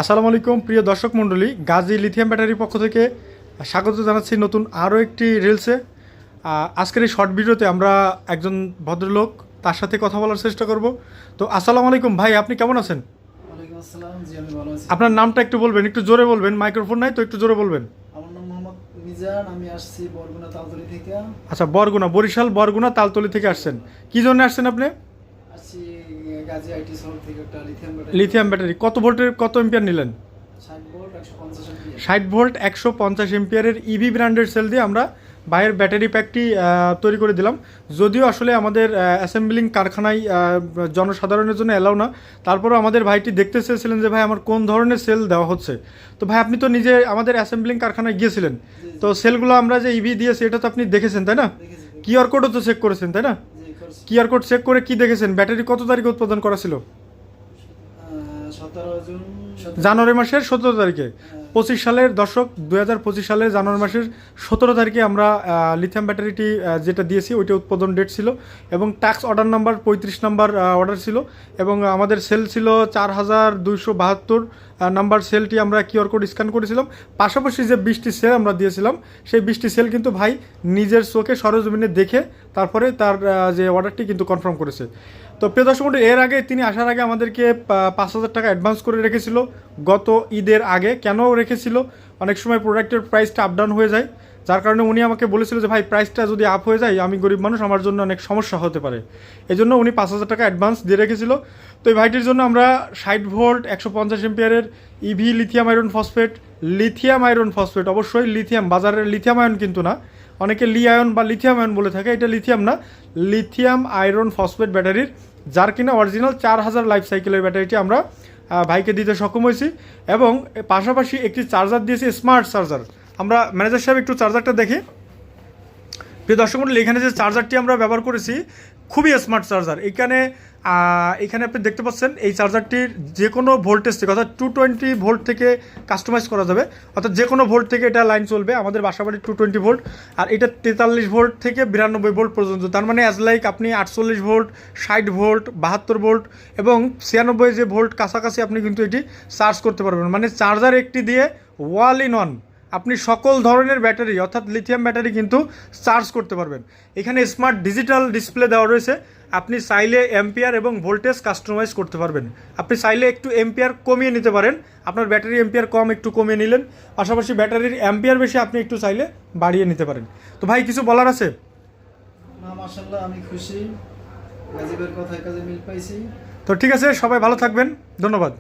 আসসালামু আলাইকুম প্রিয় দর্শক মণ্ডলী, গাজী লিথিয়াম ব্যাটারির পক্ষ থেকে স্বাগত জানাচ্ছি নতুন আরও একটি রিলসে। আজকের এই শর্ট ভিডিওতে আমরা একজন ভদ্রলোক তার সাথে কথা বলার চেষ্টা করব। তো আসসালামু আলাইকুম ভাই, আপনি কেমন আছেন? ওয়ালাইকুম আসসালাম। জি, আমি ভালো আছি। আপনার নামটা একটু বলবেন, একটু জোরে বলবেন, মাইক্রোফোন নাই তো, একটু জোরে বলবেন। আমার নাম মোহাম্মদ মিজান, আমি আসছি বরগুনা তালতলি থেকে। আচ্ছা, বরগুনা, বরিশাল বরগুনা তালতলি থেকে আসছেন। কি জন্য আসছেন আপনি? আসছি গাজী আইটি শহর থেকে একটা লিথিয়াম ব্যাটারি কত ভোল্টের, কত এম্পিয়ার নিলেন? 60 ভোল্ট 150 এম্পিয়ার। 60 ভোল্ট 150 এম্পিয়ারের ইভি ব্র্যান্ডের সেল দিয়ে আমরা বাইরের ব্যাটারি প্যাকটি তৈরি করে দিলাম। যদিও আসলে আমাদের অ্যাসেম্বলিং কারখানায় জনসাধারণের জন্য অ্যালাউ না, তারপরেও আমাদের ভাইটি দেখতে চেয়েছিলেন যে ভাই আমার কোন ধরনের সেল দেওয়া হচ্ছে। তো ভাই আপনি তো নিজে আমাদের অ্যাসেম্বলিং কারখানায় গিয়েছিলেন, তো সেলগুলো আমরা যে ইভি দিয়েছি এটা তো আপনি দেখেছেন তাই না? কিউআর কোডও তো চেক করেছেন তাই না? কিউআর কোড চেক করে কি দেখেছেন? ব্যাটারি কত তারিখে উৎপাদন করা ছিল? 17 জুন জানুয়ারি মাসের 17 তারিখে, 25 সালের দর্শক, 2025 সালের জানুয়ারি মাসের 17 তারিখে আমরা লিথিয়াম ব্যাটারিটি যেটা দিয়েছি ওইটা উৎপাদন ডেট ছিল এবং tax order number 35 number order ছিল এবং আমাদের সেল ছিল 4272 নাম্বার সেলটি আমরা কিউআর কোড স্ক্যান করেছিলাম। পাশাপাশি যে 20টি সেল আমরা দিয়েছিলাম সেই 20টি সেল কিন্তু ভাই নিজের চোখে সরজমিনে দেখে তারপরে তার যে অর্ডারটি কিন্তু কনফার্ম করেছে। তো প্রিয় দর্শক মণ্ডলী, এর আগে তিনি আসার আগে আমাদেরকে 5,000 টাকা অ্যাডভান্স করে রেখেছিল গত ঈদের আগে। কেন রেখেছিল? অনেক সময় প্রোডাক্টের প্রাইসটা আপ ডাউন হয়ে যায়, যার কারণে উনি আমাকে বলেছিল যে ভাই প্রাইসটা যদি আপ হয়ে যায়, আমি গরিব মানুষ, আমার জন্য অনেক সমস্যা হতে পারে। এই জন্য উনি 5,000 টাকা অ্যাডভান্স দিয়ে রেখেছিল। তো এই ভাইটির জন্য আমরা 60 ভোল্ট 150 এম্পিয়ারের ইভি লিথিয়াম আয়রন ফসফেট, অবশ্যই লিথিয়াম, বাজারের লিথিয়াম আয়ন কিন্তু না, অনেকে লি আয়ন বা লিথিয়াম আয়ন বলে থাকে, এটা লিথিয়াম না, লিথিয়াম আয়রন ফসফেট ব্যাটারির, যার কিনা অরিজিনাল 4000 লাইফ সাইকেলের ব্যাটারিটি আমরা ভাইকে দিতে সক্ষম হয়েছি। এবং পাশাপাশি একটি চার্জার দিয়েছি, স্মার্ট চার্জার। আমরা ম্যানেজার সাহেব একটু চার্জারটা দেখি। প্রিয় দর্শক মণ্ডলী, এখানে যে চার্জারটি আমরা ব্যবহার করেছি খুবই স্মার্ট চার্জার। এখানে আপনি দেখতে পাচ্ছেন এই চার্জারটির যে কোনো ভোল্টেজ থেকে, অর্থাৎ 220 ভোল্ট থেকে কাস্টমাইজ করা যাবে, অর্থাৎ যে কোনো ভোল্ট থেকে এটা লাইন চলবে। আমাদের বাসাবাড়ির 220 ভোল্ট, আর এটা 43 ভোল্ট থেকে 92 ভোল্ট পর্যন্ত। তার মানে অ্যাজ লাইক আপনি 48 ভোল্ট, 60 ভোল্ট, 72 ভোল্ট এবং 96 যে ভোল্ট কাছাকাছি আপনি কিন্তু এটি চার্জ করতে পারবেন। মানে চার্জার একটি দিয়ে ওয়াল ইন ওয়ান আপনি সকল ধরনের ব্যাটারি, অর্থাৎ লিথিয়াম ব্যাটারি কিন্তু চার্জ করতে পারবেন। এখানে স্মার্ট ডিজিটাল ডিসপ্লে দেওয়া রয়েছে, আপনি চাইলে এম্পিয়ার এবং ভোল্টেজ কাস্টমাইজ করতে পারবেন। আপনি চাইলে একটু এম্পিয়ার কমিয়ে নিতে পারেন, আপনার ব্যাটারি এম্পিয়ার কম একটু কমিয়ে নিলেন, পাশাপাশি ব্যাটারির এম্পিয়ার বেশি আপনি একটু চাইলে বাড়িয়ে নিতে পারেন। তো ভাই কিছু বলার আছে? না, মাশাআল্লাহ, আমি খুশি। গাজীবের কথায় কাজে মিল পাইছি। তো ঠিক আছে, সবাই ভালো থাকবেন, ধন্যবাদ।